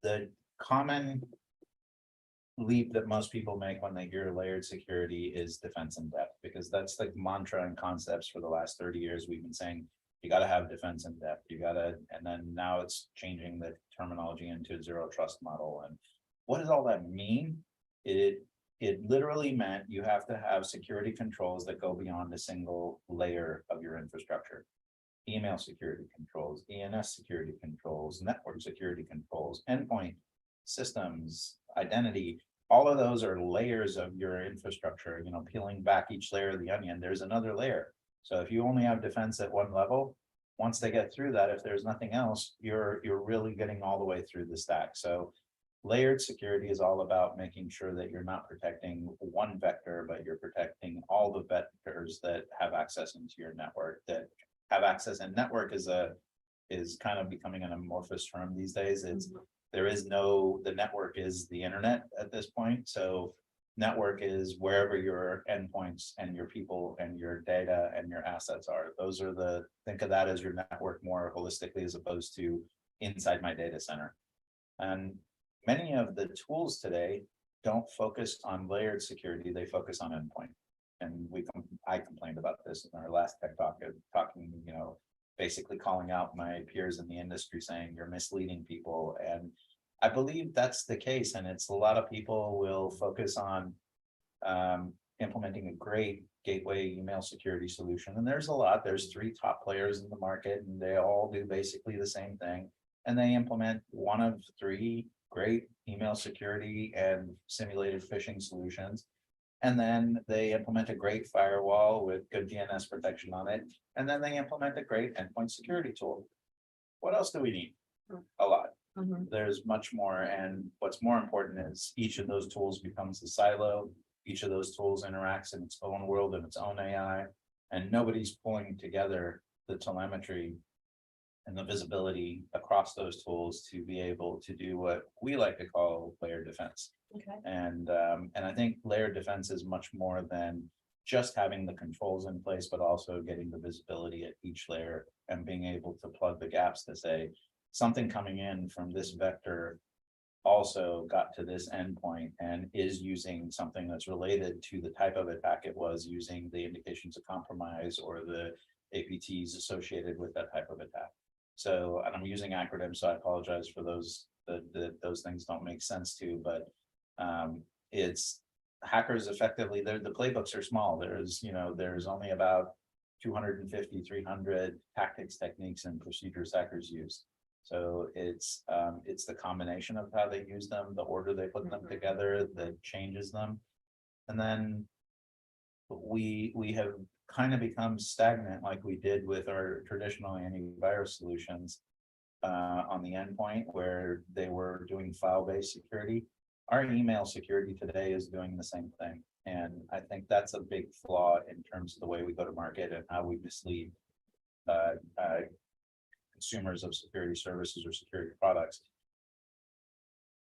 the common leap that most people make when they hear layered security is defense in depth, because that's like mantra and concepts for the last 30 years. We've been saying you got to have defense in depth, you got to, and then now it's changing the terminology into zero trust model. And what does all that mean? It literally meant you have to have security controls that go beyond a single layer of your infrastructure. Email security controls, ENS security controls, network security controls, endpoint systems, identity. All of those are layers of your infrastructure. You know, peeling back each layer of the onion, there's another layer. So if you only have defense at one level, once they get through that, if there's nothing else, you're really getting all the way through the stack. So layered security is all about making sure that you're not protecting one vector, but you're protecting all the vectors that have access into your network, that have access. And network is kind of becoming an amorphous term these days. It's the network is the internet at this point. So network is wherever your endpoints and your people and your data and your assets are. Those are think of that as your network more holistically, as opposed to inside my data center. And many of the tools today don't focus on layered security, they focus on endpoint. And I complained about this in our last tech talk, talking, basically calling out my peers in the industry, saying you're misleading people. And I believe that's the case. And it's a lot of people will focus on implementing a great gateway email security solution. And there's 3 top players in the market, and they all do basically the same thing. And they implement one of 3 great email security and simulated phishing solutions. And then they implement a great firewall with good DNS protection on it. And then they implement a great endpoint security tool. What else do we need? A lot. There's much more. And what's more important is each of those tools becomes a silo. Each of those tools interacts in its own world and its own AI. And nobody's pulling together the telemetry and the visibility across those tools to be able to do what we like to call layered defense. Okay. And I think layered defense is much more than just having the controls in place, but also getting the visibility at each layer and being able to plug the gaps to say something coming in from this vector also got to this endpoint and is using something that's related to the type of attack it was using, the indications of compromise or the APTs associated with that type of attack. So, and I'm using acronyms, so I apologize for those those things don't make sense to, but it's hackers effectively, the playbooks are small. There's only about 250, 300 tactics, techniques, and procedures hackers use. So it's the combination of how they use them, the order they put them together that changes them. And then we have kind of become stagnant, like we did with our traditional antivirus solutions on the endpoint, where they were doing file-based security. Our email security today is doing the same thing. And I think that's a big flaw in terms of the way we go to market and how we mislead consumers of security services or security products.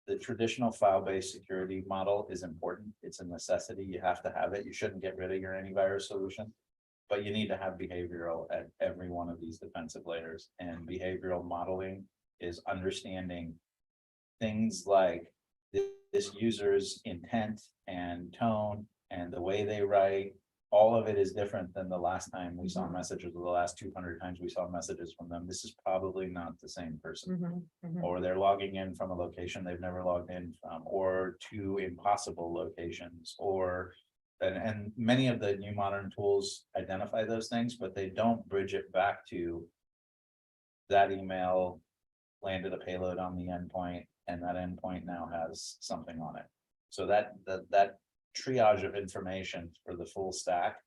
The traditional file-based security model is important. It's a necessity. You have to have it. You shouldn't get rid of your antivirus solution, but you need to have behavioral at every one of these defensive layers. And behavioral modeling is understanding things like this user's intent and tone and the way they write. All of it is different than the last time we saw messages, or the last 200 times we saw messages from them. This is probably not the same person, or they're logging in from a location they've never logged in from, or to impossible locations, and many of the new modern tools identify those things, but they don't bridge it back to that email landed a payload on the endpoint, and that endpoint now has something on it. So that triage of information for the full stack,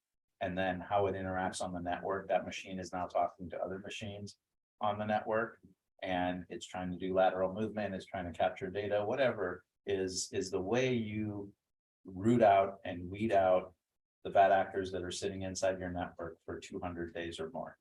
and then how it interacts on the network. That machine is now talking to other machines on the network, and it's trying to do lateral movement, it's trying to capture data, whatever is the way you root out and weed out the bad actors that are sitting inside your network for 200 days or more.